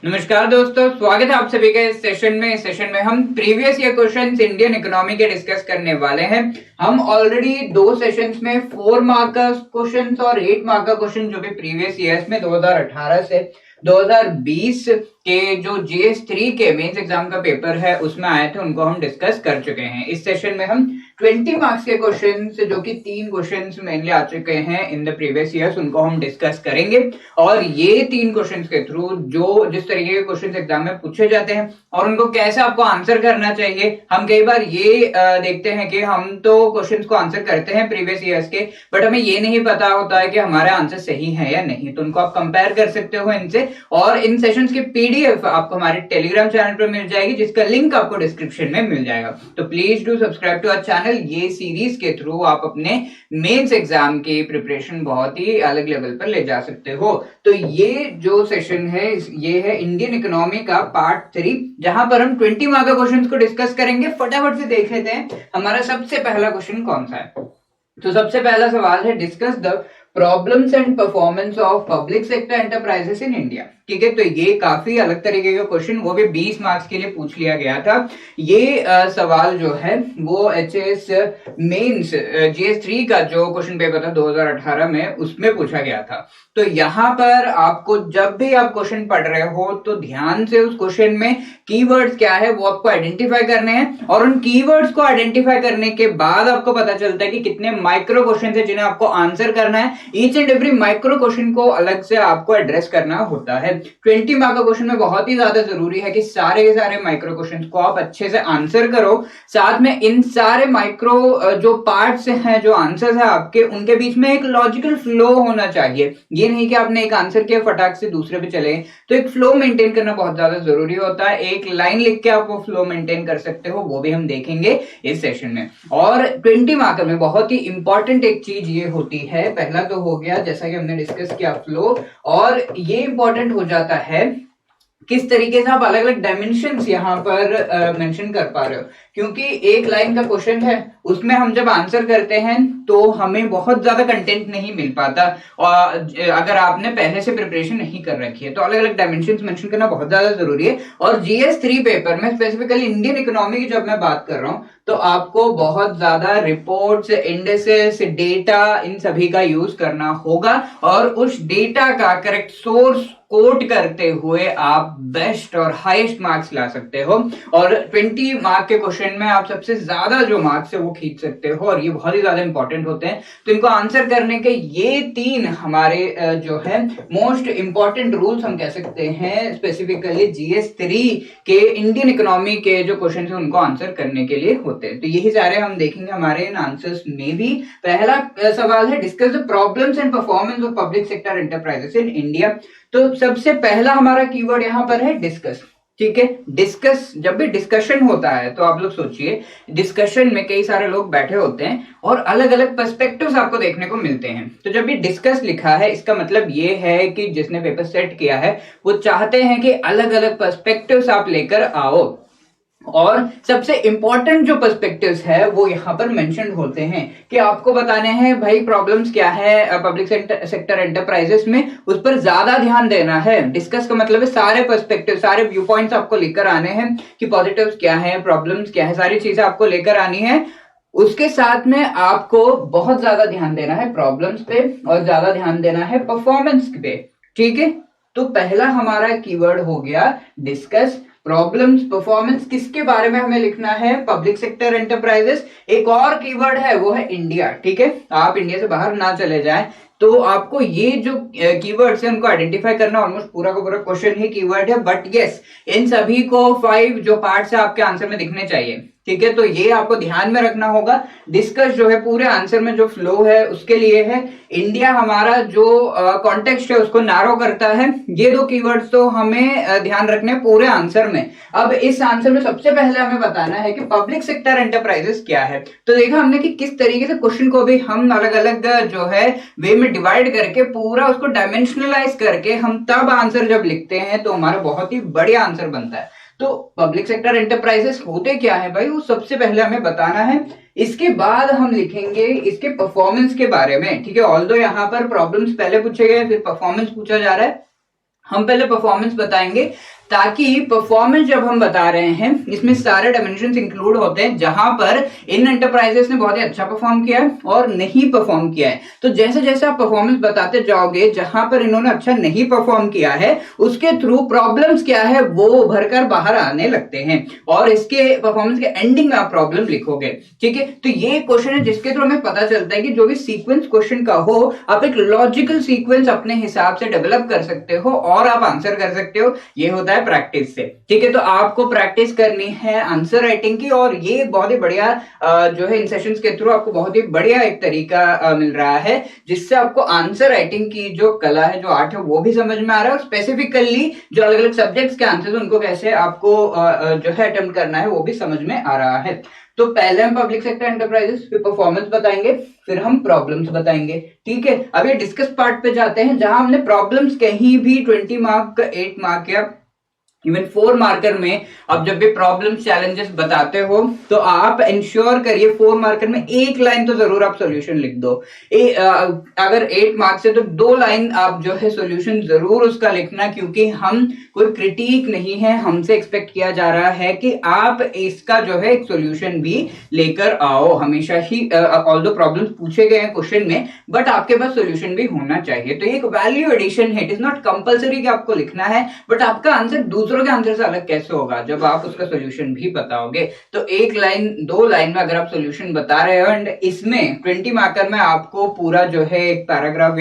नमस्कार दोस्तों, स्वागत है आप सभी का इस सेशन में। इस सेशन में हम previous year questions Indian economy के डिस्कस करने वाले हैं। हम ऑलरेडी 2 सेशंस में 4 मार्क का क्वेश्चंस और 8 मार्क का क्वेश्चन जो भी प्रीवियस ईयर्स में 2018 से 2020 के जो GS3 के मेंस एग्जाम का पेपर है उसमें आए थे, उनको हम डिस्कस कर चुके हैं। इस सेशन में हम 20 मार्क्स के क्वेश्चंस जो कि 3 क्वेश्चंस मेनली आ चुके हैं इन द प्रीवियस ईयर्स, उनको हम डिस्कस करेंगे। और ये 3 क्वेश्चंस के थ्रू जो जिस तरीके के क्वेश्चंस एग्जाम में पूछे जाते हैं और उनको कैसे आपको आंसर करना चाहिए। हम कई बार ये देखते हैं कि हम तो क्वेश्चंस को आंसर करते हैं प्रीवियस ईयर्स के, बट हमें ये नहीं पता होता है कि हमारा आंसर सही है या नहीं। तो उनको आप कंपेयर कर सकते हो इनसे, और इन सेशंस की PDF आपको हमारे टेलीग्राम चैनल पर मिल जाएगी, जिसका लिंक आपको डिस्क्रिप्शन में मिल जाएगा। तो please do subscribe to our channel. ये सीरीज के थ्रू आप अपने मेंस एग्जाम की प्रिपरेशन बहुत ही अलग लेवल पर ले जा सकते हो। तो ये जो सेशन है ये है इंडियन इकोनॉमी का पार्ट 3, जहां पर हम 20 मार्क के क्वेश्चंस को डिस्कस करेंगे। फटाफट से देख लेते हैं हमारा सबसे पहला क्वेश्चन कौन सा है। तो सबसे पहला सवाल है, discuss the problems and performance of public sector enterprises in India. ठीक है, तो ये काफी अलग तरीके का क्वेश्चन, वो भी 20 मार्क्स के लिए पूछ लिया गया था। ये सवाल जो है वो HS मेंस GS3 का जो क्वेश्चन पेपर था 2018 में, उसमें पूछा गया था। तो यहाँ पर आपको जब भी आप क्वेश्चन पढ़ रहे हो तो ध्यान से उस क्वेश्चन में कीवर्ड्स क्या है वो आपको आइडेंटिफाई करने हैं, और उन कीवर्ड्स को आइडेंटिफाई करने के बाद आपको पता चलता है कि कितने माइक्रो क्वेश्चन है जिन्हें आपको आंसर करना है। Each and every micro question को अलग से आपको एड्रेस करना होता है। 20 मार्क का क्वेश्चन में बहुत ही ज्यादा जरूरी है कि सारे के सारे माइक्रो क्वेश्चन को आप अच्छे से आंसर करो। साथ में इन सारे माइक्रो जो पार्ट्स हैं, जो आंसर्स है आपके, उनके बीच में एक लॉजिकल फ्लो होना चाहिए। ये नहीं कि आपने एक आंसर किया फटाक से दूसरे पे चले। तो एक फ्लो मेंटेन करना बहुत ज्यादा जरूरी होता है। एक लाइन लिख के आप वो फ्लो मेंटेन कर सकते हो, वो भी हम देखेंगे इस सेशन में। और 20 मार्क में बहुत ही इंपॉर्टेंट एक चीज ये होती है, पहला तो हो गया जैसा कि हमने डिस्कस किया फ्लो, और ये इंपॉर्टेंट हो जाता है किस तरीके से आप अलग अलग डायमेंशंस यहाँ पर मेंशन कर पा रहे हो। क्योंकि एक लाइन का क्वेश्चन है, उसमें हम जब आंसर करते हैं तो हमें बहुत ज्यादा कंटेंट नहीं मिल पाता, और अगर आपने पहले से प्रिपरेशन नहीं कर रखी है तो अलग अलग डायमेंशंस मेंशन करना बहुत ज्यादा जरूरी है। और GS3 पेपर में स्पेसिफिकली इंडियन इकोनॉमी की जब मैं बात कर रहा हूं तो आपको बहुत ज्यादा रिपोर्ट्स, इंडेसेस, डेटा, इन सभी का यूज करना होगा, और उस डेटा का करेक्ट सोर्स कोट करते हुए आप बेस्ट और हाईएस्ट मार्क्स ला सकते हो। और 20 मार्क के क्वेश्चन में आप सबसे ज्यादा जो मार्क्स है वो खींच सकते हो, और ये बहुत ही ज्यादा इंपॉर्टेंट होते हैं। तो इनको आंसर करने के ये 3 हमारे जो है मोस्ट इंपॉर्टेंट रूल्स हम कह सकते हैं, स्पेसिफिकली GS3 के इंडियन इकोनॉमी के जो क्वेश्चन है उनको आंसर करने के लिए होते हैं। तो यही सारे हम देखेंगे हमारे इन आंसर्स में भी। पहला सवाल है, discuss the problems and performance of public sector enterprises in India. तो सबसे पहला हमारा कीवर्ड यहां पर है डिस्कस। ठीक है, डिस्कस, जब भी डिस्कशन होता है तो आप लोग सोचिए, डिस्कशन में कई सारे लोग बैठे होते हैं और अलग अलग पर्सपेक्टिव्स आपको देखने को मिलते हैं। तो जब भी डिस्कस लिखा है इसका मतलब ये है कि जिसने पेपर सेट किया है वो चाहते हैं कि अलग अलग पर्सपेक्टिव्स आप लेकर आओ, और सबसे इंपॉर्टेंट जो पर्सपेक्टिव्स है वो यहाँ पर मेंशन होते हैं कि आपको बताने हैं भाई प्रॉब्लम्स क्या है पब्लिक सेक्टर एंटरप्राइजेस में, उस पर ज्यादा ध्यान देना है। डिस्कस का मतलब है सारे पर्सपेक्टिव, सारे व्यू पॉइंट्स आपको लेकर आने हैं कि पॉजिटिव्स क्या है, प्रॉब्लम्स क्या है, सारी चीजें आपको लेकर आनी है। उसके साथ में आपको बहुत ज्यादा ध्यान देना है प्रॉब्लम्स पे और ज्यादा ध्यान देना है परफॉर्मेंस पे। ठीक है, तो पहला हमारा कीवर्ड हो गया डिस्कस। प्रॉब्लम्स, परफॉर्मेंस, किसके बारे में हमें लिखना है? Public sector enterprises. एक और कीवर्ड है वो है इंडिया। ठीक है, आप इंडिया से बाहर ना चले जाएं, तो आपको ये जो कीवर्ड्स है उनको आइडेंटिफाई करना, ऑलमोस्ट पूरा का पूरा क्वेश्चन ही कीवर्ड है, बट यस इन सभी को 5 जो पार्ट्स है आपके आंसर में दिखने चाहिए। ठीक है, तो ये आपको ध्यान में रखना होगा। डिस्कस जो है पूरे आंसर में जो फ्लो है उसके लिए है। इंडिया हमारा जो कॉन्टेक्स्ट है उसको नैरो करता है। ये 2 कीवर्ड्स तो हमें ध्यान रखने पूरे आंसर में। अब इस आंसर में सबसे पहले हमें बताना है कि पब्लिक सेक्टर एंटरप्राइजेस क्या है। तो देखा हमने कि किस तरीके से क्वेश्चन को भी हम अलग अलग जो है वे में डिवाइड करके पूरा उसको डायमेंशनलाइज करके हम तब आंसर जब लिखते हैं तो हमारा बहुत ही बढ़िया आंसर बनता है। तो पब्लिक सेक्टर एंटरप्राइजेस होते क्या है भाई, वो सबसे पहले हमें बताना है। इसके बाद हम लिखेंगे इसके परफॉर्मेंस के बारे में। ठीक है, ऑल्दो यहाँ पर प्रॉब्लम्स पहले पूछे गए फिर परफॉर्मेंस पूछा जा रहा है, हम पहले परफॉर्मेंस बताएंगे, ताकि परफॉर्मेंस जब हम बता रहे हैं इसमें सारे डायमेंशंस इंक्लूड होते हैं, जहां पर इन एंटरप्राइजेस ने बहुत ही अच्छा परफॉर्म किया है और नहीं परफॉर्म किया है। तो जैसे जैसे आप परफॉर्मेंस बताते जाओगे, जहां पर इन्होंने अच्छा नहीं परफॉर्म किया है उसके थ्रू प्रॉब्लम्स क्या है वो उभर कर बाहर आने लगते हैं, और इसके परफॉर्मेंस के एंडिंग में आप प्रॉब्लम लिखोगे। ठीक है, तो ये क्वेश्चन है जिसके थ्रू हमें पता चलता है कि जो भी सीक्वेंस क्वेश्चन का हो, आप एक लॉजिकल सीक्वेंस अपने हिसाब से डेवलप कर सकते हो और आप आंसर कर सकते हो। ये होता है प्रैक्टिस से। ठीक है, तो आपको प्रैक्टिस करनी है आंसर राइटिंग की, और ये बहुत ही बढ़िया जो है इन सेशंस के थ्रू आपको बहुत ही बढ़िया एक तरीका मिल रहा है, जिससे आपको आंसर राइटिंग की जो कला है, जो आर्ट है, वो भी समझ में आ रहा है, और स्पेसिफिकली जो अलग अलग सब्जेक्ट्स के आंसर उनको कैसे आपको जो है अटेम्प्ट करना है वो भी समझ में आ रहा है। तो पहले हम पब्लिक सेक्टर एंटरप्राइजेस, फिर परफॉर्मेंस बताएंगे, फिर हम प्रॉब्लम्स बताएंगे। ठीक है, अब ये डिस्कस पार्ट पे जाते हैं, जहां हमने प्रॉब्लम्स कहीं भी 20 मार्क, 8 मार्क या इवन 4 मार्कर में अब जब भी प्रॉब्लम चैलेंजेस बताते हो तो आप इंश्योर करिए 4 मार्कर में एक लाइन तो जरूर आप सॉल्यूशन लिख दो। अगर 8 मार्क्स से तो 2 लाइन आप जो है सॉल्यूशन जरूर उसका लिखना, क्योंकि हम कोई क्रिटिक नहीं है, हमसे एक्सपेक्ट किया जा रहा है कि आप इसका जो है एक सॉल्यूशन भी लेकर आओ। हमेशा ही ऑल्दो प्रॉब्लम्स पूछे गए हैं क्वेश्चन में, बट आपके पास सॉल्यूशन भी होना चाहिए। तो ये एक वैल्यू एडिशन है, इट इज नॉट कंपल्सरी कि आपको लिखना है, बट आपका आंसर दूसरों के आंसर से अलग कैसे होगा जब आप उसका सॉल्यूशन भी बताओगे। तो एक लाइन, 2 लाइन में अगर आप सॉल्यूशन बता रहे हो, एंड इसमें 20 मार्कर में आपको पूरा जो है एक पैराग्राफ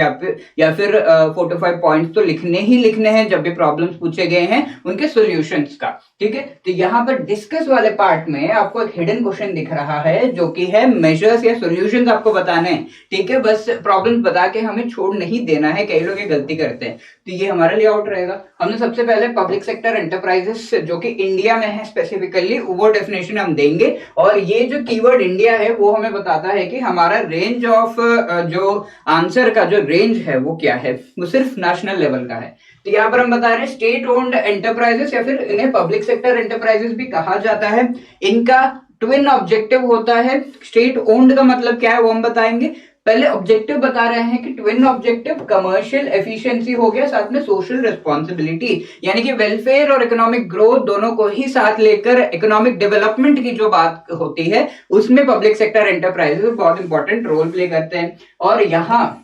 या फिर 4 to 5 पॉइंट्स तो लिखने ही लिखने हैं जब भी प्रॉब्लम्स पूछे गए हैं उनके सॉल्यूशंस का। ठीक है, तो यहाँ पर डिस्कस वाले पार्ट में आपको एक हिडन क्वेश्चन दिख रहा है, जो कि है मेजर्स या सॉल्यूशंस आपको बताने हैं। ठीक है, बस प्रॉब्लम्स बता के हमें छोड़ नहीं देना है, कई लोग ये गलती करते हैं। तो ये हमारा लेआउट रहेगा। हमने सबसे पहले पब्लिक सेक्टर एंटरप्राइजेस जो कि इंडिया में है स्पेसिफिकली, वो डेफिनेशन हम देंगे, और ये जो कीवर्ड इंडिया है वो हमें बताता है कि हमारा रेंज ऑफ जो आंसर का जो रेंज है वो क्या है, वो सिर्फ नेशनल लेवल का है। तो यहाँ पर हम बता रहे हैं स्टेट ओन्ड एंटरप्राइजेस, या फिर इन्हें पब्लिक सेक्टर एंटरप्राइजेस भी कहा जाता है। इनका ट्विन ऑब्जेक्टिव होता है। स्टेट ओन्ड का मतलब क्या है वो हम बताएंगे। पहले ऑब्जेक्टिव बता रहे हैं कि ट्विन ऑब्जेक्टिव कमर्शियल एफिशिएंसी हो गया, साथ में सोशल रिस्पॉन्सिबिलिटी, यानी कि वेलफेयर और इकोनॉमिक ग्रोथ दोनों को ही साथ लेकर इकोनॉमिक डेवलपमेंट की जो बात होती है उसमें पब्लिक सेक्टर एंटरप्राइजेस बहुत इंपॉर्टेंट रोल प्ले करते हैं। और यहाँ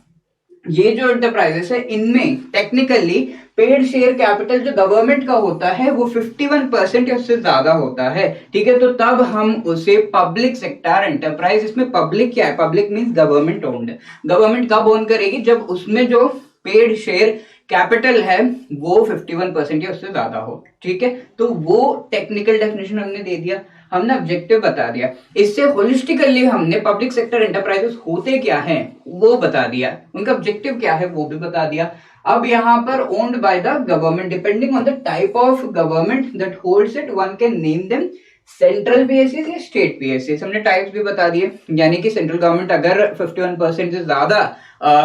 ये जो एंटरप्राइजेस है इनमें टेक्निकली पेड शेयर कैपिटल जो गवर्नमेंट का होता है वो 51% या उससे ज्यादा होता है। ठीक है, तो तब हम उसे पब्लिक सेक्टर एंटरप्राइज, इसमें पब्लिक क्या है, public means government owned. Government कब ओन करेगी, जब उसमें जो पेड शेयर कैपिटल है वो 51% या उससे ज्यादा हो। ठीक है, तो वो टेक्निकल डेफिनेशन हमने दे दिया, हमने ऑब्जेक्टिव बता दिया। इससे होलिस्टिकली हमने पब्लिक सेक्टर एंटरप्राइजेस होते क्या हैं वो बता दिया, उनका ऑब्जेक्टिव क्या है वो भी बता दिया। अब यहाँ पर owned by the government, depending on the type of government that holds it, one can name them central PSC या स्टेट पीएससी। हमने टाइप्स भी बता दिए, यानी कि सेंट्रल गवर्नमेंट अगर 51% से ज्यादा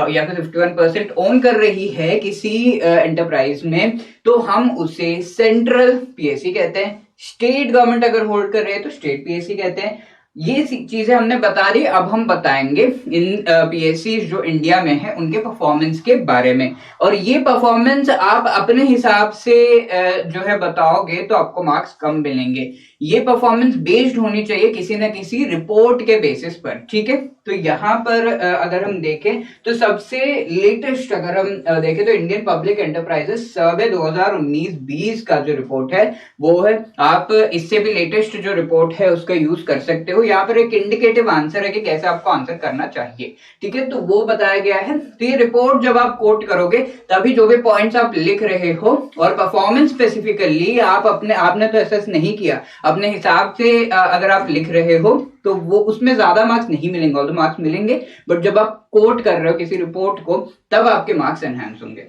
या फिर 51% ओन कर रही है किसी एंटरप्राइज में तो हम उसे सेंट्रल पीएससी कहते हैं। स्टेट गवर्नमेंट अगर होल्ड कर रहे हैं तो स्टेट पीएससी कहते हैं। ये चीजें हमने बता दी। अब हम बताएंगे इन पीएससी जो इंडिया में है उनके परफॉर्मेंस के बारे में, और ये परफॉर्मेंस आप अपने हिसाब से जो है बताओगे तो आपको मार्क्स कम मिलेंगे। ये परफॉर्मेंस बेस्ड होनी चाहिए किसी ना किसी रिपोर्ट के बेसिस पर। ठीक है, तो यहाँ पर अगर हम देखें तो सबसे लेटेस्ट अगर हम देखें तो इंडियन पब्लिक एंटरप्राइजेस सर्वे 2019-20 का जो रिपोर्ट है वो है। आप इससे भी लेटेस्ट जो रिपोर्ट है उसका यूज कर सकते हो। यहाँ पर एक इंडिकेटिव आंसर है कि कैसे आपको आंसर करना चाहिए। ठीक है, तो वो बताया गया है। तो ये रिपोर्ट जब आप कोट करोगे तभी जो भी पॉइंट्स आप लिख रहे हो, और परफॉर्मेंस स्पेसिफिकली आपने तो एसेस नहीं किया, अपने हिसाब से अगर आप लिख रहे हो तो वो उसमें ज्यादा मार्क्स नहीं मिलेंगे, ऑल्दो मार्क्स मिलेंगे, बट जब आप कोट कर रहे हो किसी रिपोर्ट को तब आपके मार्क्स एनहांस होंगे।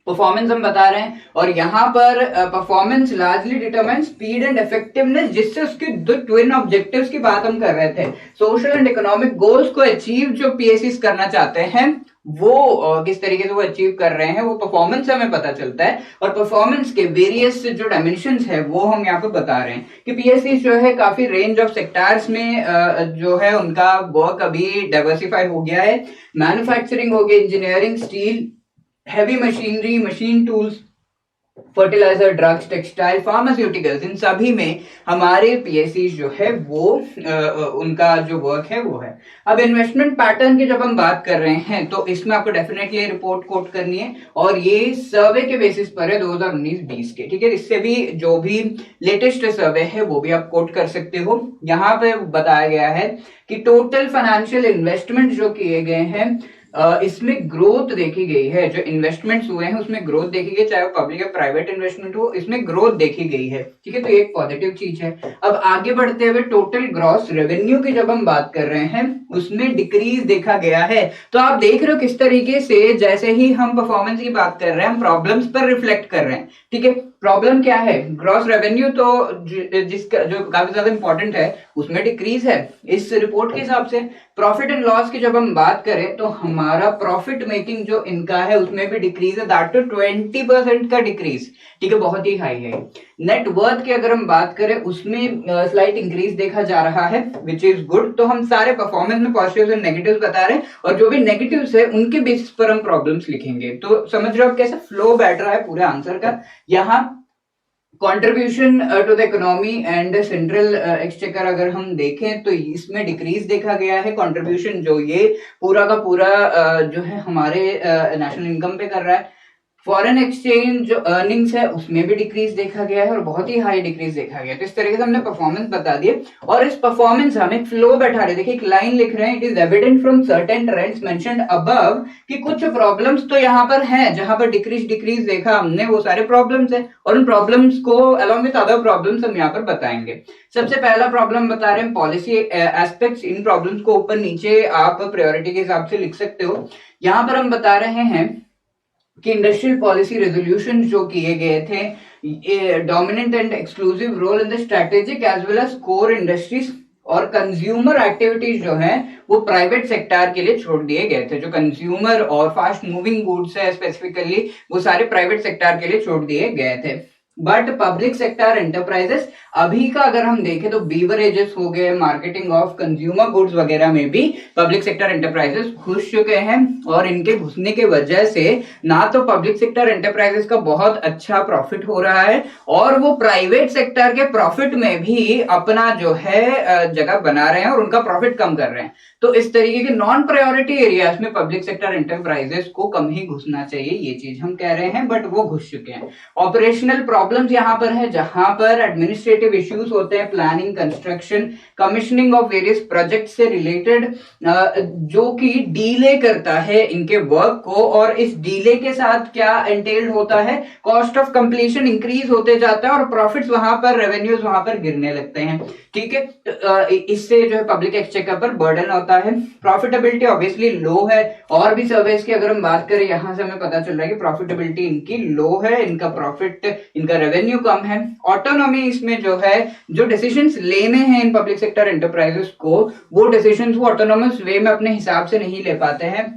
परफॉर्मेंस हम बता रहे हैं, और यहाँ पर performance largely determine speed and effectiveness, जिससे उसके दो ट्विन ऑब्जेक्टिव्स की बात हम कर रहे थे, सोशल एंड इकोनॉमिक गोल्स को अचीव जो पीएससी करना चाहते हैं वो किस तरीके से वो अचीव कर रहे हैं वो परफॉर्मेंस से हमें पता चलता है। और परफॉर्मेंस के वेरियस जो डायमेंशंस है वो हम यहाँ पे बता रहे हैं कि पीएससी जो है काफी रेंज ऑफ सेक्टर्स में जो है उनका वर्क अभी डाइवर्सिफाई हो गया है। मैन्युफैक्चरिंग हो गया, engineering, steel, heavy machinery, machine tools, fertiliser, drugs, textile, pharmaceuticals, इन सभी में हमारे पीएससी जो है वो उनका जो वर्क है वो है। अब इन्वेस्टमेंट पैटर्न की जब हम बात कर रहे हैं तो इसमें आपको डेफिनेटली रिपोर्ट कोट करनी है और ये सर्वे के बेसिस पर है 2019-20 के, ठीक है। इससे भी जो भी लेटेस्ट सर्वे है वो भी आप कोट कर सकते हो। यहाँ पे बताया गया है कि टोटल फाइनेंशियल इन्वेस्टमेंट जो किए गए हैं इसमें ग्रोथ देखी गई है, जो इन्वेस्टमेंट्स हुए हैं उसमें ग्रोथ देखी गई, चाहे वो पब्लिक या प्राइवेट इन्वेस्टमेंट हो, इसमें ग्रोथ देखी गई है, ठीक है। तो एक पॉजिटिव चीज है। अब आगे बढ़ते हुए टोटल ग्रॉस रेवेन्यू की जब हम बात कर रहे हैं उसमें डिक्रीज देखा गया है। तो आप देख रहे हो किस तरीके से जैसे ही हम परफॉर्मेंस की बात कर रहे हैं हम प्रॉब्लम्स पर रिफ्लेक्ट कर रहे हैं, ठीक है। प्रॉब्लम क्या है? ग्रॉस रेवेन्यू तो जिसका जो काफी ज्यादा इंपॉर्टेंट है उसमें डिक्रीज है इस रिपोर्ट के हिसाब से। प्रॉफिट एंड लॉस की जब हम बात करें तो हमारा प्रॉफिट मेकिंग जो इनका है उसमें भी डिक्रीज है, दैट टू 20% का डिक्रीज, ठीक है, बहुत ही हाई है। नेट वर्थ की अगर हम बात करें उसमें स्लाइट इंक्रीज देखा जा रहा है, विच इज गुड। तो हम सारे परफॉर्मेंस में पॉजिटिव्स और नेगेटिव्स बता रहे हैं और जो भी नेगेटिव्स है उनके बेसिस पर हम प्रॉब्लम्स लिखेंगे। तो समझ रहे हो कैसे फ्लो बैठ रहा है पूरे आंसर का। यहाँ contribution to the economy and central exchequer अगर हम देखें तो इसमें डिक्रीज देखा गया है। कंट्रीब्यूशन जो ये पूरा का पूरा जो है हमारे नेशनल इनकम पे कर रहा है। फॉरेन एक्सचेंज जो अर्निंग्स है उसमें भी डिक्रीज देखा गया है और बहुत ही हाई डिक्रीज देखा गया है। तो इस तरीके से हमने परफॉर्मेंस बता दिए और इस परफॉर्मेंस हमें फ्लो बैठा रहे। देखिए एक लाइन लिख रहे हैं, it is evident from certain trends mentioned above, कि कुछ प्रॉब्लम्स तो यहाँ पर हैं जहां पर डिक्रीज देखा हमने, वो सारे प्रॉब्लम्स है और उन प्रॉब्लम्स को अलॉन्ग विद अदर प्रॉब्लम्स हम यहाँ पर बताएंगे। सबसे पहला प्रॉब्लम बता रहे हैं पॉलिसी एस्पेक्ट्स। इन प्रॉब्लम्स को ऊपर नीचे आप प्रायोरिटी के हिसाब से लिख सकते हो। यहाँ पर हम बता रहे हैं कि इंडस्ट्रियल पॉलिसी रेजोल्यूशन जो किए गए थे, dominant and exclusive role in the strategic as well as core industries और कंज्यूमर एक्टिविटीज जो है वो प्राइवेट सेक्टर के लिए छोड़ दिए गए थे। जो कंज्यूमर और फास्ट मूविंग गुड्स है स्पेसिफिकली वो सारे प्राइवेट सेक्टर के लिए छोड़ दिए गए थे। बट पब्लिक सेक्टर एंटरप्राइजेस अभी का अगर हम देखें तो बीवरेजेस हो गए, मार्केटिंग ऑफ कंज्यूमर गुड्स वगैरह में भी पब्लिक सेक्टर एंटरप्राइजेस घुस चुके हैं और इनके घुसने के वजह से ना तो पब्लिक सेक्टर एंटरप्राइजेस का बहुत अच्छा प्रॉफिट हो रहा है और वो प्राइवेट सेक्टर के प्रॉफिट में भी अपना जो है जगह बना रहे हैं और उनका प्रॉफिट कम कर रहे हैं। तो इस तरीके के नॉन प्रायोरिटी एरियाज में पब्लिक सेक्टर एंटरप्राइजेस को कम ही घुसना चाहिए, ये चीज हम कह रहे हैं, बट वो घुस चुके हैं। ऑपरेशनल प्रॉब्लम्स यहाँ पर है जहां पर एडमिनिस्ट्रेटिव इश्यूज होते हैं, planning, construction, commissioning of various project से रिलेटेड, जो कि डीले करता है इनके वर्क को और इस डीले के साथ क्या एंटेल्ड होता है, कॉस्ट ऑफ कंप्लीशन इंक्रीज होते जाता है और प्रॉफिट्स वहां पर, रेवेन्यूज वहां पर गिरने लगते हैं, ठीक है। इससे जो है पब्लिक एक्सचेकर पर बर्डन होता है। प्रॉफिटेबिलिटी ऑब्वियसली लो है और भी सर्वेस की अगर हम बात करें यहां से हमें पता चल रहा है कि प्रॉफिटेबिलिटी इनकी लो है, इनका प्रॉफिट, इनका रेवेन्यू कम है। ऑटोनॉमी इसमें जो है, जो डिसीजंस लेने हैं इन पब्लिक सेक्टर एंटरप्राइजेस को, वो डिसीजंस वो ऑटोनॉमस वे में अपने हिसाब से नहीं ले पाते हैं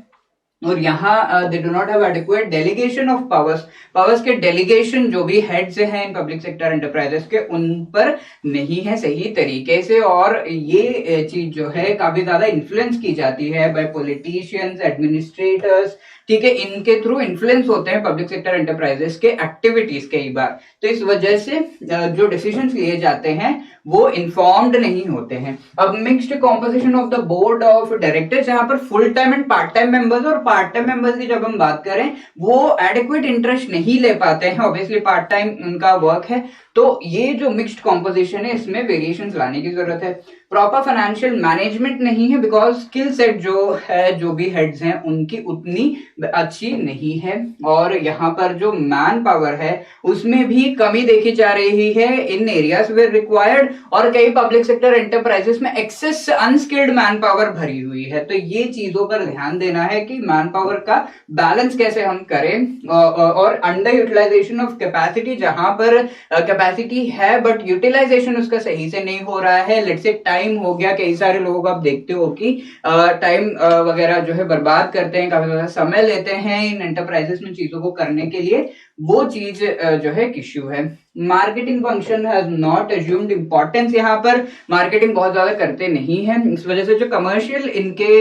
और यहाँ they do not have adequate delegation of powers के डेलीगेशन जो भी हेड्स हैं इन पब्लिक सेक्टर एंटरप्राइजेस के उन पर नहीं है सही तरीके से और ये चीज जो है काफी ज्यादा इन्फ्लुएंस की जाती है बाय पॉलिटिशियंस, एडमिनिस्ट्रेटर्स, ठीक है। इनके थ्रू इन्फ्लुएंस होते हैं पब्लिक सेक्टर एंटरप्राइजेस के एक्टिविटीज कई बार। तो इस वजह से जो डिसीजंस लिए जाते हैं वो इन्फॉर्म्ड नहीं होते हैं। अब mixed composition of the board of directors, जहां पर full time and part time members, और पार्ट टाइम मेंबर्स की जब हम बात करें वो एडिक्वेट इंटरेस्ट नहीं ले पाते हैं, ऑब्वियसली पार्ट टाइम उनका वर्क है। तो ये जो मिक्स्ड कॉम्पोजिशन है इसमें वेरिएशंस लाने की जरूरत है। प्रॉपर फाइनेंशियल मैनेजमेंट नहीं है बिकॉज स्किल सेट जो है, जो भी हेड्स हैं उनकी उतनी अच्छी नहीं है और यहाँ पर जो मैन पावर है उसमें भी कमी देखी जा रही है इन एरियाज वेयर रिक्वायर्ड, और कई पब्लिक सेक्टर एंटरप्राइजेस में एक्सेस अनस्किल्ड मैन पावर भरी हुई है। तो ये चीजों पर ध्यान देना है कि मैन पावर का बैलेंस कैसे हम करें और अंडर यूटिलाइजेशन ऑफ कैपेसिटी, जहां पर कैपेसिटी है बट यूटिलाइजेशन उसका सही से नहीं हो रहा है, लेट्स से टाइम टाइम हो गया, कई सारे लोग आप देखते हो कि टाइम वगैरह जो है बर्बाद करते हैं, काफी ज्यादा समय लेते हैं इन एंटरप्राइजेस में चीजों को करने के लिए, वो चीज जो है इश्यू है। Marketing function has not assumed importance, यहाँ पर मार्केटिंग बहुत ज्यादा करते नहीं है, इस वजह से जो कमर्शियल इनके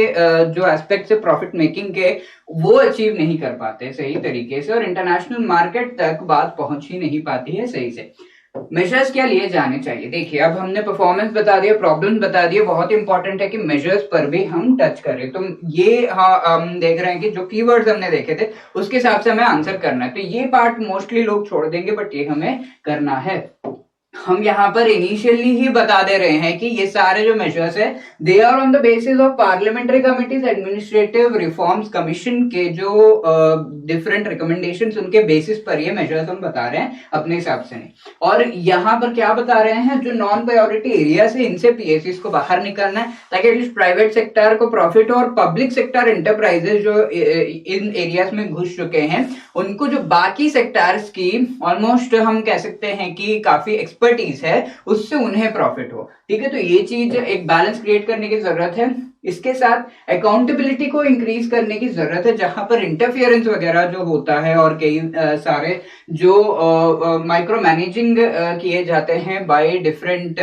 जो एस्पेक्ट है प्रॉफिट मेकिंग के वो अचीव नहीं कर पाते सही तरीके से, और इंटरनेशनल मार्केट तक बात पहुंच ही नहीं पाती है सही से। मेजर्स क्या लिए जाने चाहिए? देखिए, अब हमने परफॉर्मेंस बता दिया, प्रॉब्लम बता दिए, बहुत इंपॉर्टेंट है कि मेजर्स पर भी हम टच करें। तो ये हम देख रहे हैं कि जो कीवर्ड्स हमने देखे थे उसके हिसाब से हमें आंसर करना है, तो ये पार्ट मोस्टली लोग छोड़ देंगे, बट ये हमें करना है। हम यहाँ पर इनिशियली ही बता दे रहे हैं कि ये सारे जो मेजर्स है they are on the basis of parliamentary committees administrative reforms commission के जो डिफरेंट रिकमेंडेशंस, उनके बेसिस पर ये मेजर्स हम बता रहे हैं, अपने हिसाब से नहीं। और यहाँ पर क्या बता रहे हैं, जो नॉन प्रायोरिटी एरिया से इनसे पीएससी को बाहर निकलना है, ताकि एटलीस्ट प्राइवेट सेक्टर को प्रॉफिट हो, और पब्लिक सेक्टर एंटरप्राइजेस जो इन एरियाज में घुस चुके हैं उनको जो बाकी सेक्टर्स की ऑलमोस्ट हम कह सकते हैं कि काफी एक्सपर्टीज है, उससे उन्हें प्रॉफिट हो। ठीक है, तो ये चीज एक बैलेंस क्रिएट करने की जरूरत है। इसके साथ अकाउंटेबिलिटी को इंक्रीज करने की जरूरत है, जहां पर इंटरफियरेंस वगैरह जो होता है और कई सारे जो माइक्रो मैनेजिंग किए जाते हैं बाय डिफरेंट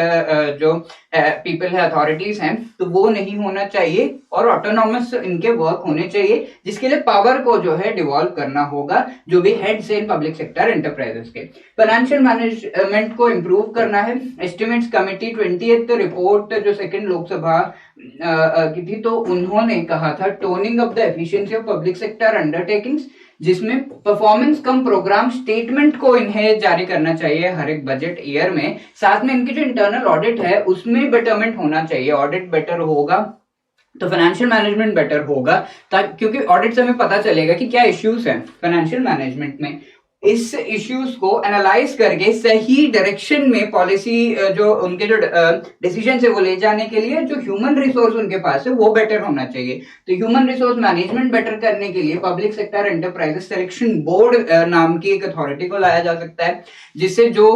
जो पीपल है, अथॉरिटीज हैं, तो वो नहीं होना चाहिए, और ऑटोनॉमस इनके वर्क होने चाहिए, जिसके लिए पावर को जो है डिवॉल्व करना होगा जो भी heads in public sector enterprises के। फाइनेंशियल मैनेजमेंट को इंप्रूव करना है। एस्टिमेट्स कमिटी 20th रिपोर्ट जो सेकंड लोकसभा की थी, तो उन्होंने कहा था toning of the efficiency of public sector undertakings, जिसमें परफॉर्मेंस कम प्रोग्राम स्टेटमेंट को इन्हें जारी करना चाहिए हर एक बजट ईयर में। साथ में इनकी जो इंटरनल ऑडिट है उसमें बेटरमेंट होना चाहिए, ऑडिट बेटर होगा तो फाइनेंशियल मैनेजमेंट बेटर होगा, ताकि क्योंकि ऑडिट से हमें पता चलेगा कि क्या इश्यूज हैं फाइनेंशियल मैनेजमेंट में। इस इश्यूज को एनालाइज करके सही डायरेक्शन में पॉलिसी जो उनके जो डिसीजन है वो ले जाने के लिए जो ह्यूमन रिसोर्स उनके पास है वो बेटर होना चाहिए। तो ह्यूमन रिसोर्स मैनेजमेंट बेटर करने के लिए public sector enterprises selection board नाम की एक अथॉरिटी को लाया जा सकता है, जिससे जो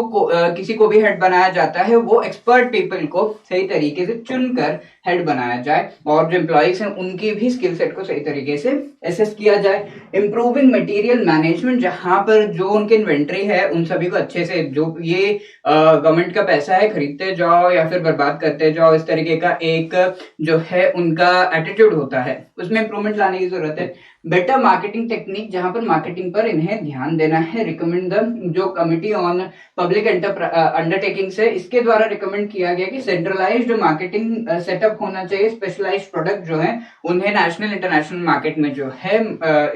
किसी को भी हेड बनाया जाता है वो एक्सपर्ट पीपल को सही तरीके से चुनकर हेड बनाया जाए, और जो एम्प्लॉइज हैं उनकी भी स्किल सेट को सही तरीके से एसेस किया जाए। इंप्रूविंग मटेरियल मैनेजमेंट, जहां पर जो उनके इन्वेंट्री है उन सभी को अच्छे से, जो ये गवर्नमेंट का पैसा है खरीदते जाओ या फिर बर्बाद करते जाओ, इस तरीके का एक जो है उनका एटीट्यूड होता है, उसमें इंप्रूवमेंट लाने की जरूरत है। बेटर मार्केटिंग टेक्निक, जहां पर मार्केटिंग पर इन्हें ध्यान देना है। रिकमेंड द जो कमिटी ऑन पब्लिक अंडरटेकिंग्स है, इसके द्वारा रिकमेंड किया गया कि सेंट्रलाइज्ड मार्केटिंग सेटअप होना चाहिए। स्पेशलाइज्ड प्रोडक्ट जो है उन्हें नेशनल इंटरनेशनल मार्केट में जो है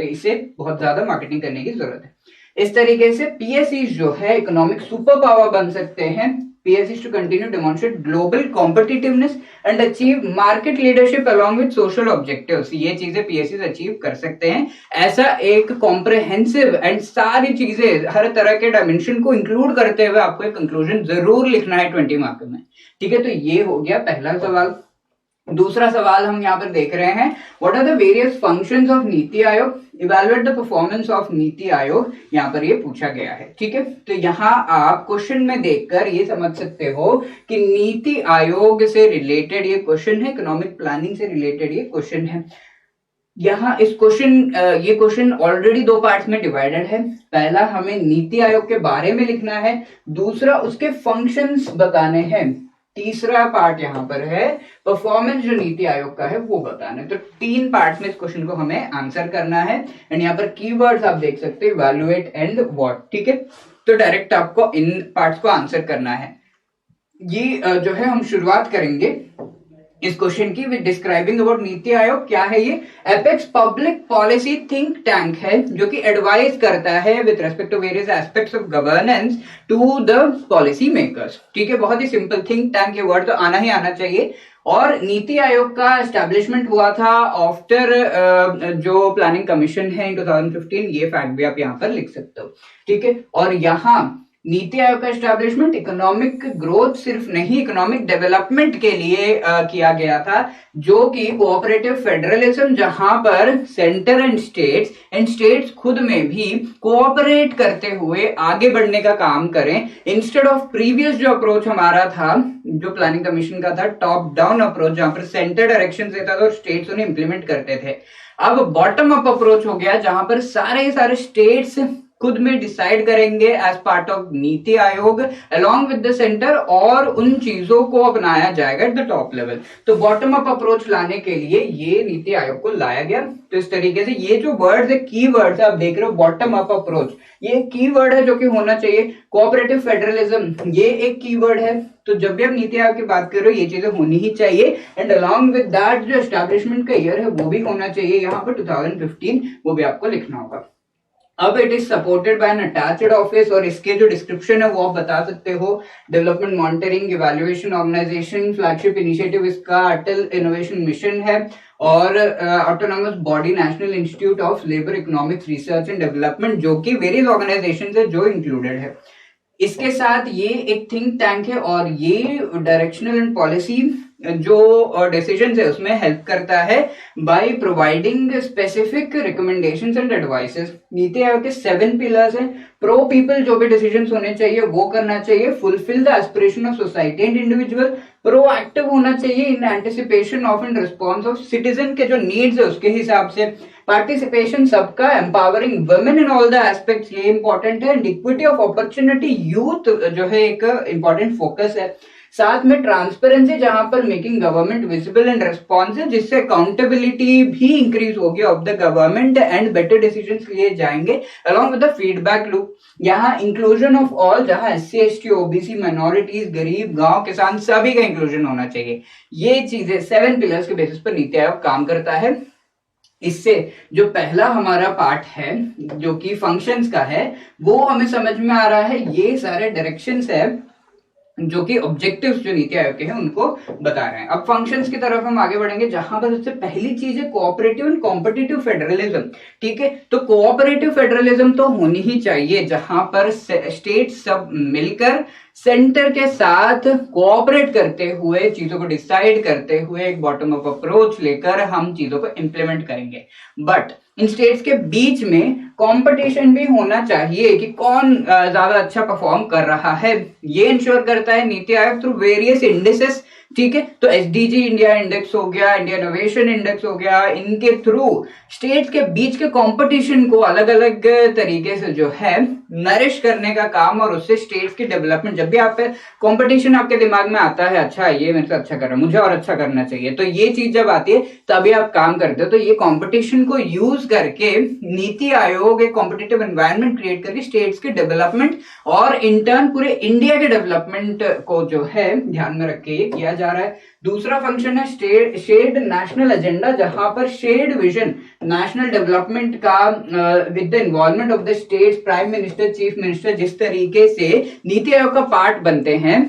इसे बहुत ज्यादा मार्केटिंग करने की जरूरत है। इस तरीके से पीएससी जो है इकोनॉमिक सुपर पावर बन सकते हैं। PSC to continue demonstrate global competitiveness and achieve market leadership along with social objectives। ये चीजें PSC अचीव कर सकते हैं। ऐसा एक कॉम्प्रहेंसिव एंड सारी चीजें हर तरह के डायमेंशन को इंक्लूड करते हुए आपको एक कंक्लूजन जरूर लिखना है 20 मार्क में। ठीक है, तो ये हो गया पहला सवाल। दूसरा सवाल हम यहाँ पर देख रहे हैं, what are the various functions of NITI Aayog, evaluate the performance of NITI आयोग, यहाँ पर ये पूछा गया है। ठीक है, तो यहाँ आप क्वेश्चन में देखकर ये समझ सकते हो कि नीति आयोग से रिलेटेड ये क्वेश्चन है, इकोनॉमिक प्लानिंग से रिलेटेड ये क्वेश्चन है। यहाँ इस ये क्वेश्चन ऑलरेडी दो पार्ट्स में डिवाइडेड है। पहला हमें नीति आयोग के बारे में लिखना है, दूसरा उसके फंक्शंस बताने हैं, तीसरा पार्ट यहाँ पर है परफॉर्मेंस जो नीति आयोग का है वो बताना है। तो 3 पार्ट्स में इस क्वेश्चन को हमें आंसर करना है। एंड यहाँ पर कीवर्ड्स आप देख सकते हैं, इवैल्यूएट एंड व्हाट। ठीक है, तो डायरेक्ट आपको इन पार्ट्स को आंसर करना है। ये जो है हम शुरुआत करेंगे इस क्वेश्चन की with describing about NITI Aayog. क्या है ये? Apex public policy think tank है जो कि एडवाइज करता है with respect to various aspects of governance to the policy makers. ठीक है, बहुत ही सिंपल, थिंक टैंक ये वर्ड तो आना ही आना चाहिए। और नीति आयोग का एस्टैब्लिशमेंट हुआ था आफ्टर जो प्लानिंग कमीशन है इन 2015, ये फैक्ट भी आप यहाँ पर लिख सकते हो। ठीक है, और यहाँ नीति आयोग का एस्टैब्लिशमेंट इकोनॉमिक ग्रोथ सिर्फ नहीं, इकोनॉमिक डेवलपमेंट के लिए किया गया था, जो कि कोऑपरेटिव फेडरलिज्म, जहां पर सेंटर एंड स्टेट्स खुद में भी कोऑपरेट करते हुए आगे बढ़ने का काम करें, इंस्टेड ऑफ प्रीवियस जो अप्रोच हमारा था, जो प्लानिंग कमीशन का था, टॉप डाउन अप्रोच, जहां पर सेंटर डायरेक्शन देता था और स्टेट्स उन्हें इंप्लीमेंट करते थे। अब बॉटम अप अप्रोच हो गया, जहां पर सारे स्टेट्स खुद में डिसाइड करेंगे एज पार्ट ऑफ नीति आयोग अलोंग विद द सेंटर, और उन चीजों को अपनाया जाएगा एट द टॉप लेवल। तो बॉटम अप अप्रोच लाने के लिए ये नीति आयोग को लाया गया। तो इस तरीके से ये जो वर्ड्स है, की वर्ड्स आप देख रहे हो, बॉटम अप अप्रोच, ये की वर्ड है जो कि होना चाहिए। कोऑपरेटिव फेडरलिज्म, ये एक की वर्ड है। तो जब भी आप नीति आयोग की बात कर रहे हो, ये चीजें होनी ही चाहिए। एंड अलोंग विद दैट जो एस्टैब्लिशमेंट का ईयर है वो भी होना चाहिए, यहाँ पर 2015 वो भी आपको लिखना होगा। अब it is supported by N attached office, और इसके जो डिस्क्रिप्शन है वो आप बता सकते हो। Development monitoring evaluation organisation, flagship initiative इसका अटल इनोवेशन मिशन है, और autonomous body national institute of labour economics research and development, जो कि वेरियस ऑर्गेनाइजेशंस है जो इंक्लूडेड है। इसके साथ ये एक थिंक टैंक है, और ये डायरेक्शनल एंड पॉलिसी जो डिसीजंस है उसमें हेल्प करता है by providing specific recommendations and advices. NITI Aayog के 7 पिलर्स हैं। प्रो पीपल जो भी डिसीजंस होने चाहिए वो करना चाहिए। Fulfil the aspiration of society and individual, proactive होना चाहिए in anticipation of and response of citizen के जो नीड्स है उसके हिसाब से। पार्टिसिपेशन सबका, empowering women in all the aspects, ये इंपॉर्टेंट है। And equity of opportunity, youth जो है एक इंपॉर्टेंट फोकस है। साथ में ट्रांसपेरेंसी, जहां पर making government visible and responsive, जिससे अकाउंटेबिलिटी भी इंक्रीज होगी of the government and better decisions लिए जाएंगे along with the feedback loop. यहाँ इंक्लूजन ऑफ ऑल, जहां SC ST OBC माइनॉरिटीज, गरीब, गांव, किसान, सभी का इंक्लूजन होना चाहिए। ये चीजें 7 पिलर्स के बेसिस पर नीति आयोग काम करता है। इससे जो पहला हमारा पार्ट है जो कि फंक्शंस का है, वो हमें समझ में आ रहा है। ये सारे डायरेक्शंस है जो कि ऑब्जेक्टिव्स जो नीति आयोग के हैं उनको बता रहे हैं। अब फंक्शंस की तरफ हम आगे बढ़ेंगे, जहां पर सबसे पहली चीज है कोऑपरेटिव एंड कॉम्पिटिटिव फेडरलिज्म। ठीक है, तो कोऑपरेटिव फेडरलिज्म तो होनी ही चाहिए, जहां पर स्टेट सब मिलकर सेंटर के साथ कोऑपरेट करते हुए, चीजों को डिसाइड करते हुए, एक बॉटम अप अप्रोच लेकर हम चीजों को इंप्लीमेंट करेंगे। बट इन स्टेट्स के बीच में कंपटीशन भी होना चाहिए कि कौन ज्यादा अच्छा परफॉर्म कर रहा है। ये इंश्योर करता है NITI Aayog through various indices. ठीक है, तो SDG इंडिया इंडेक्स हो गया, इंडिया इनोवेशन इंडेक्स हो गया, इनके थ्रू स्टेट्स के बीच के कंपटीशन को अलग अलग तरीके से जो है नरिश करने का काम, और उससे स्टेट्स की डेवलपमेंट। जब भी आप कंपटीशन आपके दिमाग में आता है, अच्छा ये मेरे से अच्छा कर रहा है, मुझे और अच्छा करना चाहिए, तो ये चीज जब आती है तभी आप काम करते हो। तो ये कंपटीशन को यूज करके नीति आयोग एक कॉम्पिटिटिव एनवायरनमेंट क्रिएट करके स्टेट्स के डेवलपमेंट और इंटर्न पूरे इंडिया के डेवलपमेंट को जो है ध्यान में रख के ये किया जा रहा है। दूसरा फंक्शन है शेयर्ड नेशनल एजेंडा, जहां पर शेयर्ड विजन नेशनल डेवलपमेंट का with the involvement of the states, prime minister, chief minister, जिस तरीके से नीति आयोग का पार्ट बनते हैं,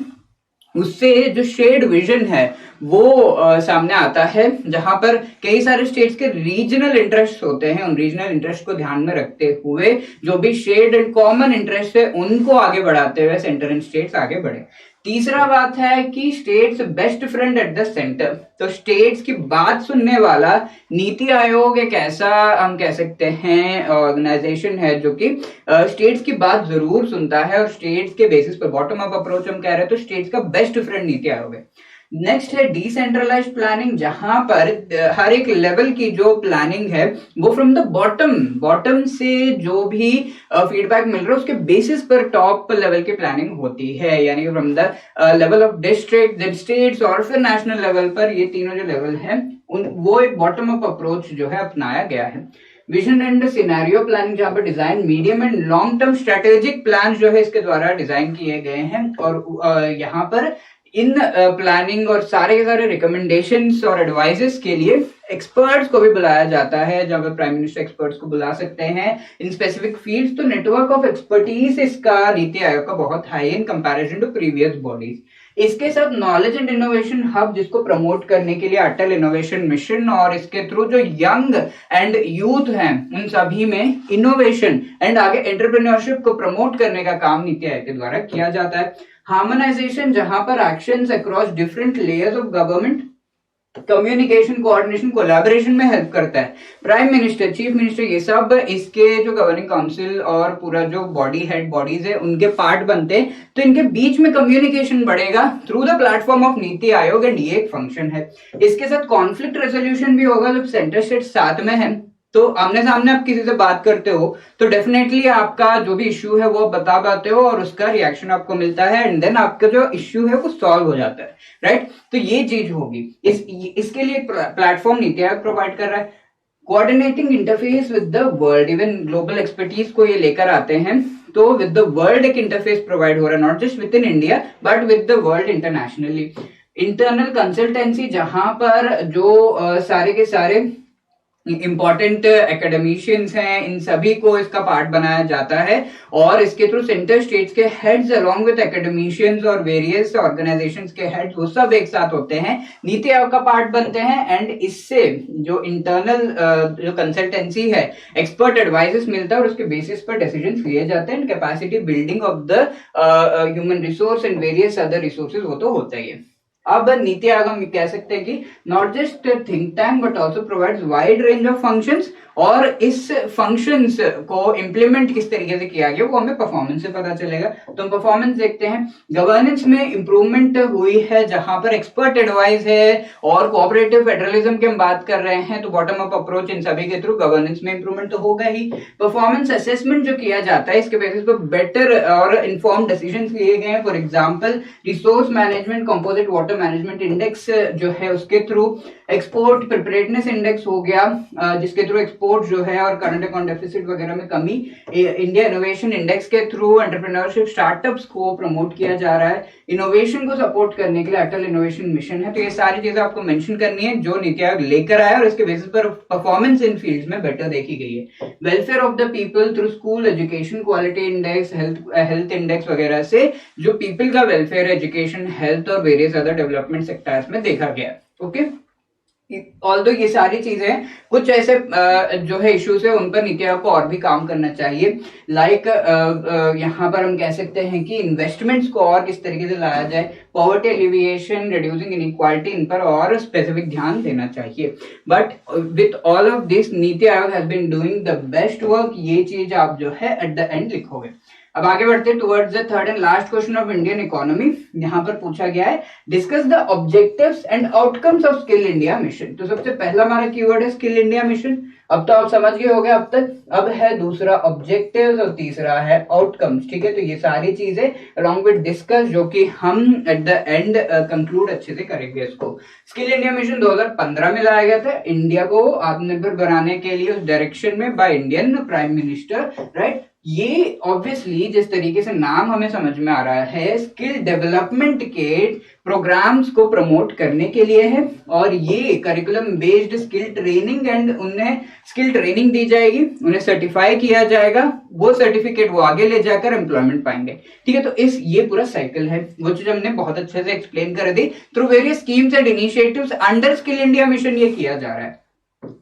उससे जो शेयर्ड विजन है वो सामने आता है, जहां पर कई सारे स्टेट्स के रीजनल इंटरेस्ट होते हैं। उन रीजनल इंटरेस्ट को ध्यान में रखते हुए जो भी शेयर्ड एंड कॉमन इंटरेस्ट है उनको आगे बढ़ाते हुए सेंटर एंड स्टेट्स आगे बढ़े। तीसरा बात है कि states best friend at the centre, तो स्टेट्स की बात सुनने वाला नीति आयोग एक ऐसा हम कह सकते हैं ऑर्गेनाइजेशन है जो कि स्टेट्स की बात जरूर सुनता है, और स्टेट्स के बेसिस पर बॉटम अप अप्रोच हम कह रहे हैं, तो स्टेट्स का बेस्ट फ्रेंड नीति आयोग है। नेक्स्ट है डिसेंट्रलाइज्ड प्लानिंग, जहां पर हर एक लेवल की जो प्लानिंग है वो फ्रॉम द बॉटम से जो भी फीडबैक मिल रहा है उसके बेसिस पर टॉप लेवल की प्लानिंग होती है, यानी कि from the level of district, then states, और फिर नेशनल लेवल पर। ये तीनों जो लेवल है वो एक बॉटम अप अप्रोच जो है अपनाया गया है। विजन एंड सिनेरियो प्लानिंग, जहां पर design, medium and long term strategic plan जो है इसके द्वारा डिजाइन किए गए हैं, और यहाँ पर इन प्लानिंग और सारे के सारे रिकमेंडेशंस और एडवाइजेस के लिए एक्सपर्ट्स को भी बुलाया जाता है, जब प्राइम मिनिस्टर एक्सपर्ट्स को बुला सकते हैं इन स्पेसिफिक फील्ड्स। तो नेटवर्क ऑफ एक्सपर्टीज इसका नीति आयोग का बहुत high in comparison to previous bodies. इसके साथ नॉलेज एंड इनोवेशन हब, जिसको प्रमोट करने के लिए अटल इनोवेशन मिशन, और इसके थ्रू जो यंग एंड यूथ हैं उन सभी में इनोवेशन एंड आगे एंटरप्रेन्योरशिप को प्रमोट करने का काम नीति आयोग के द्वारा किया जाता है। हार्मोनाइजेशन, जहां पर actions across different layers of government communication, coordination, collaboration में हेल्प करता है। प्राइम मिनिस्टर, चीफ मिनिस्टर, ये सब इसके जो गवर्निंग काउंसिल और पूरा जो बॉडी हेड बॉडीज है उनके पार्ट बनते हैं। तो इनके बीच में कम्युनिकेशन बढ़ेगा through the platform of NITI आयोग, एंड ये एक फंक्शन है। इसके साथ कॉन्फ्लिक्ट रेजोल्यूशन भी होगा। जब सेंटर स्टेट साथ में है तो आमने सामने आप किसी से बात करते हो तो डेफिनेटली आपका जो भी इश्यू है वो बता पाते हो और उसका रिएक्शन आपको मिलता है, एंड देन आपका जो इश्यू है वो सॉल्व हो जाता है, राइट। तो ये चीज होगी। इसके लिए प्लेटफॉर्म नीति आयोग प्रोवाइड कर रहा है। Coordinating interface with the world, even global expertise को ये लेकर आते हैं, तो विद द वर्ल्ड एक इंटरफेस प्रोवाइड हो रहा है, not just with in India but with the world internationally. Internal consultancy, जहां पर जो सारे के सारे इंपॉर्टेंट एकेडमिशियंस हैं इन सभी को इसका पार्ट बनाया जाता है, और इसके थ्रू सेंटर स्टेट्स के हेड्स अलोंग विद एकेडमिशियंस और वेरियस ऑर्गेनाइजेशंस के हेड्स वो सब एक साथ होते हैं, नीति आयोग का पार्ट बनते हैं, एंड इससे जो इंटरनल जो कंसल्टेंसी है, एक्सपर्ट एडवाइसेस मिलता है और उसके बेसिस पर डिसीजंस लिए जाते हैं। Capacity building of the human resource and various other resources वो तो होता ही है। अब नीति आयोग हम कह सकते हैं कि not just think tank but also provides wide range of functions, और इस फंक्शंस को इंप्लीमेंट किस तरीके से किया गया वो हमें परफॉर्मेंस से पता चलेगा। तो हम परफॉर्मेंस देखते हैं। गवर्नेंस में इंप्रूवमेंट हुई है, जहां पर एक्सपर्ट एडवाइस है और कोऑपरेटिव फेडरलिज्म की हम बात कर रहे हैं, तो बॉटम अप अप्रोच इन सभी के थ्रू गवर्नेंस में इंप्रूवमेंट तो होगा ही। परफॉर्मेंस असेसमेंट जो किया जाता है, इसके बेसिस पर बेटर और इन्फॉर्म डिसीजन लिए गए हैं। For example resource management composite water management index जो है उसके थ्रू, एक्सपोर्ट प्रिपरेटनेस इंडेक्स हो गया जिसके थ्रू एक्सपोर्ट जो है और करंट अकाउंट डेफिसिट वगैरह में कमी, इंडिया इनोवेशन इंडेक्स के थ्रू एंटरप्रेन्योरशिप स्टार्टअप्स को प्रमोट किया जा रहा है। इनोवेशन को सपोर्ट करने के लिए अटल इनोवेशन मिशन है। तो ये सारी चीजें आपको मेंशन करनी है जो नीति आयोग लेकर आया और इसके बेसिस पर परफॉर्मेंस इन फील्ड्स में बेटर देखी गई है। Welfare of the people through school education quality index, health index वगैरह से जो पीपल का वेलफेयर, एजुकेशन, हेल्थ और वेरियस अदर डेवलपमेंट सेक्टर्स में देखा गया। ओके, ऑल्दो ये सारी चीजें कुछ ऐसे जो है इश्यूज है उन पर नीति आयोग को और भी काम करना चाहिए। लाइक यहाँ पर हम कह सकते हैं कि इन्वेस्टमेंट्स को और किस तरीके से लाया जाए, पॉवर्टी एलिविएशन, रिड्यूसिंग इनइक्वालिटी, इन पर और स्पेसिफिक ध्यान देना चाहिए। But with all of this NITI Aayog has been doing the best work, ये चीज आप जो है एट द एंड लिखोगे। अब आगे बढ़ते हैं towards the third and last question of Indian economy. यहाँ पर पूछा गया है discuss the objectives and outcomes of skill India mission. तो सबसे पहला हमारा कीवर्ड है स्किल इंडिया मिशन। अब तो आप समझ गए होंगे अब तक। अब है दूसरा ऑब्जेक्टिव्स और तीसरा है आउटकम्स। ठीक है, तो ये सारी चीजें अलॉन्ग विद डिस्कस जो कि हम एट द एंड कंक्लूड अच्छे से करेंगे इसको। स्किल इंडिया मिशन 2015 में लाया गया था इंडिया को आत्मनिर्भर बनाने के लिए उस डायरेक्शन में by Indian prime minister, right. ये ऑब्वियसली जिस तरीके से नाम हमें समझ में आ रहा है स्किल डेवलपमेंट के प्रोग्राम्स को प्रमोट करने के लिए है, और ये curriculum based skill training and उन्हें स्किल ट्रेनिंग दी जाएगी, उन्हें सर्टिफाई किया जाएगा, वो सर्टिफिकेट वो आगे ले जाकर एम्प्लॉयमेंट पाएंगे। ठीक है, तो ये पूरा साइकिल है वो चीज हमने बहुत अच्छे से एक्सप्लेन कर दी। Through various schemes and initiatives under skill India mission ये किया जा रहा है,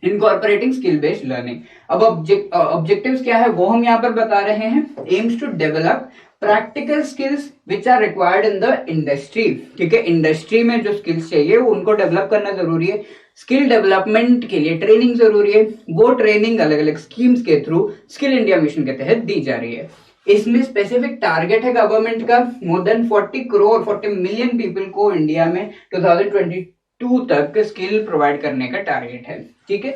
इनकॉर्पोरेटिंग स्किल बेस्ड लर्निंग। अब ऑब्जेक्टिव्स क्या है वो हम यहाँ पर बता रहे हैं। Aims to develop practical skills which are required in the industry. ठीक है, इंडस्ट्री में जो स्किल्स चाहिए वो उनको डेवलप करना जरूरी है। स्किल डेवलपमेंट के लिए ट्रेनिंग जरूरी है, वो ट्रेनिंग अलग अलग स्कीम्स के थ्रू स्किल इंडिया मिशन के तहत दी जा रही है। इसमें स्पेसिफिक टारगेट है गवर्नमेंट का, मोर देन 40 मिलियन पीपल को इंडिया में 2022 तक स्किल प्रोवाइड करने का टारगेट है। ठीक है,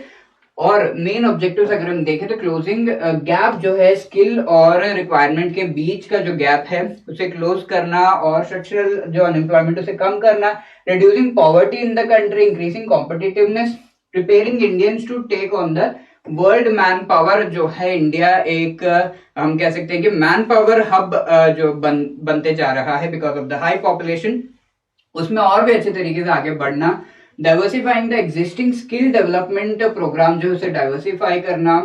और मेन ऑब्जेक्टिव्स अगर हम देखें तो क्लोजिंग गैप जो है स्किल और रिक्वायरमेंट के बीच का जो गैप है उसे क्लोज करना, और स्ट्रक्चरल जो अनएम्प्लॉयमेंट उसे कम करना, reducing poverty in the country, increasing competitiveness, preparing Indians to take on the world man power. जो है इंडिया एक हम कह सकते हैं कि मैन पावर हब जो बनते जा रहा है because of the high population. उसमें और भी अच्छे तरीके से आगे बढ़ना, diversifying the existing skill development programme जो है उसे डाइवर्सिफाई करना,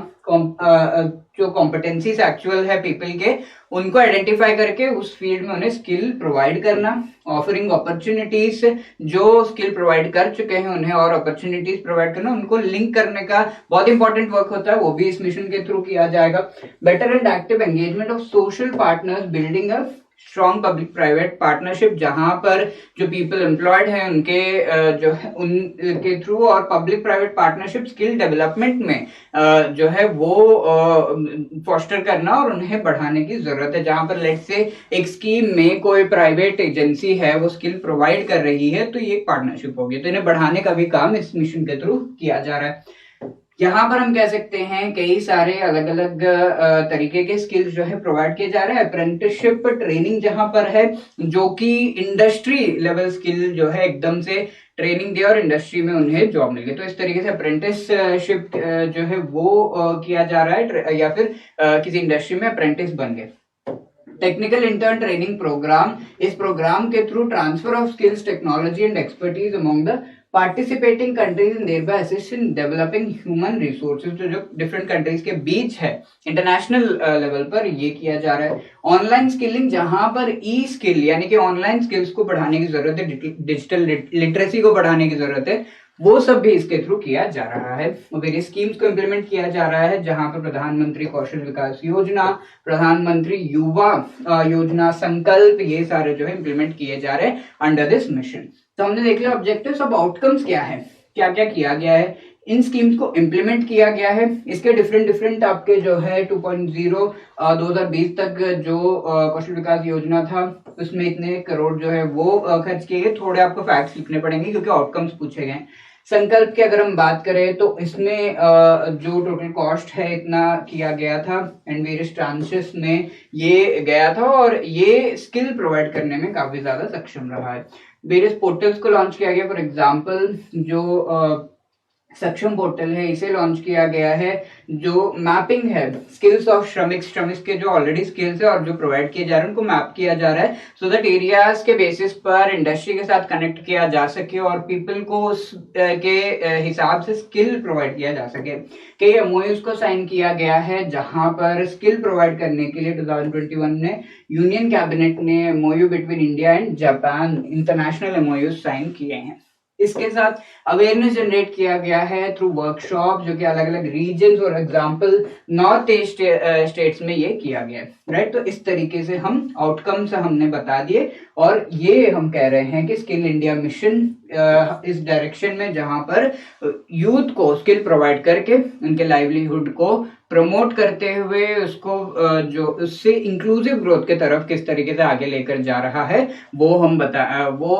जो कॉम्पिटेंसीज एक्चुअल है पीपल के उनको आइडेंटिफाई करके उस फील्ड में उन्हें स्किल प्रोवाइड करना, ऑफरिंग अपॉर्चुनिटीज, जो स्किल प्रोवाइड कर चुके हैं उन्हें और अपॉर्चुनिटीज प्रोवाइड करना, उनको लिंक करने का बहुत इंपॉर्टेंट वर्क होता है, वो भी इस मिशन के थ्रू किया जाएगा। Better and active engagement of social partners, building a strong public private partnership, जहां पर जो पीपल एम्प्लॉयड हैं उनके जो है उनके थ्रू और public private partnership skill development में जो है वो फॉस्टर करना और उन्हें बढ़ाने की जरूरत है। जहां पर लेट से एक स्कीम में कोई प्राइवेट एजेंसी है वो स्किल प्रोवाइड कर रही है तो ये पार्टनरशिप होगी, तो इन्हें बढ़ाने का भी काम इस मिशन के थ्रू किया जा रहा है। यहाँ पर हम कह सकते हैं कई सारे अलग अलग तरीके के स्किल्स जो है प्रोवाइड किए जा रहे हैं। अप्रेंटिसशिप ट्रेनिंग जहां पर है जो कि इंडस्ट्री लेवल स्किल जो है एकदम से ट्रेनिंग दे और इंडस्ट्री में उन्हें जॉब मिले, तो इस तरीके से अप्रेंटिसशिप जो है वो किया जा रहा है, या फिर किसी इंडस्ट्री में अप्रेंटिस बन गए। टेक्निकल इंटर्न ट्रेनिंग प्रोग्राम, इस प्रोग्राम के through transfer of skills, technology and expertise among the participating countries in thereby assist in developing human resources, तो जो डिफरेंट कंट्रीज के बीच है इंटरनेशनल लेवल पर ये किया जा रहा है। ऑनलाइन स्किलिंग, जहां पर ई स्किल यानी कि ऑनलाइन स्किल्स को बढ़ाने की जरूरत है, डिजिटल लिटरेसी को बढ़ाने की जरूरत है, वो सब भी इसके थ्रू किया जा रहा है। वेरियस स्कीम्स को इम्प्लीमेंट किया जा रहा है, जहां पर प्रधानमंत्री कौशल विकास योजना, प्रधानमंत्री युवा योजना, संकल्प, ये सारे जो है इम्प्लीमेंट किए जा रहे हैं अंडर दिस मिशन। तो हमने देख लिया ऑब्जेक्टिव्स, अब आउटकम्स क्या है, क्या क्या किया गया है, इन स्कीम्स को इम्प्लीमेंट किया गया है। इसके डिफरेंट आपके जो है 2.0 2020 तक जो कौशल विकास योजना था उसमें इतने करोड़ जो है वो खर्च किए गए। थोड़े आपको फैक्ट्स लिखने पड़ेंगे क्योंकि आउटकम्स पूछे गए। संकल्प की अगर हम बात करें तो इसमें जो टोटल कॉस्ट है इतना किया गया था एंड वेरियस ट्रांचेस में ये गया था और ये स्किल प्रोवाइड करने में काफी ज्यादा सक्षम रहा है। वेरियस पोर्टल्स को लॉन्च किया गया, फॉर एग्जांपल जो सक्षम पोर्टल है इसे लॉन्च किया गया है, जो मैपिंग है स्किल्स ऑफ श्रमिक के जो ऑलरेडी स्किल्स है और जो प्रोवाइड किए जा रहे हैं उनको मैप किया जा रहा है सो दैट एरियाज के बेसिस पर इंडस्ट्री के साथ कनेक्ट किया जा सके और पीपल को उस के हिसाब से स्किल प्रोवाइड किया जा सके। कई एमओयूज को साइन किया गया है जहां पर स्किल प्रोवाइड करने के लिए 2021 में यूनियन कैबिनेट ने MoU between India and Japan international MoUs sign किए हैं। इसके साथ अवेयरनेस जनरेट किया गया है थ्रू वर्कशॉप जो कि अलग अलग रीजन्स और एग्जांपल नॉर्थ ईस्ट स्टेट्स में ये किया गया है, राइट। तो इस तरीके से हम आउटकम्स हमने बता दिए और ये हम कह रहे हैं कि स्किल इंडिया मिशन इस डायरेक्शन में जहां पर यूथ को स्किल प्रोवाइड करके उनके लाइवलीहुड को प्रमोट करते हुए उसको जो उससे इंक्लूसिव ग्रोथ के तरफ किस तरीके से आगे लेकर जा रहा है वो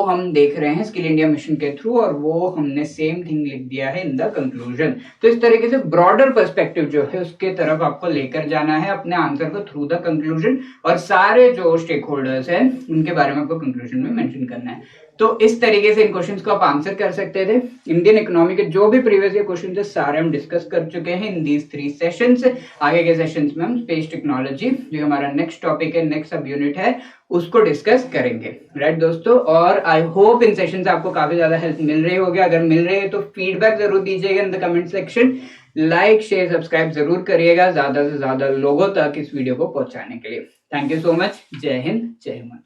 हम देख रहे हैं स्किल इंडिया मिशन के थ्रू और वो हमने सेम थिंग लिख दिया है इन द कंक्लूजन। तो इस तरीके से ब्रॉडर पर्सपेक्टिव जो है उसके तरफ आपको लेकर जाना है अपने आंसर को थ्रू द कंक्लूजन और सारे जो स्टेक होल्डर्स हैं उनके बारे में आपको कंक्लूजन में मेंशन करना है। तो इस तरीके से इन क्वेश्चंस को आप आंसर कर सकते थे। इंडियन इकोनॉमी के जो भी प्रीवियस ईयर क्वेश्चन थे सारे हम डिस्कस कर चुके हैं इन दीज 3 सेशंस। आगे के सेशंस में हम स्पेस टेक्नोलॉजी जो हमारा नेक्स्ट टॉपिक है, नेक्स्ट सब यूनिट है, उसको डिस्कस करेंगे, राइट दोस्तों। और आई होप इन सेशन से आपको काफी ज्यादा हेल्प मिल रही होगी। अगर मिल रही है तो फीडबैक जरूर दीजिएगा in the comment section. Like share subscribe जरूर करिएगा ज्यादा से ज्यादा लोगों तक इस वीडियो को पहुंचाने के लिए। Thank you so much. जय हिंद, जय हिंद।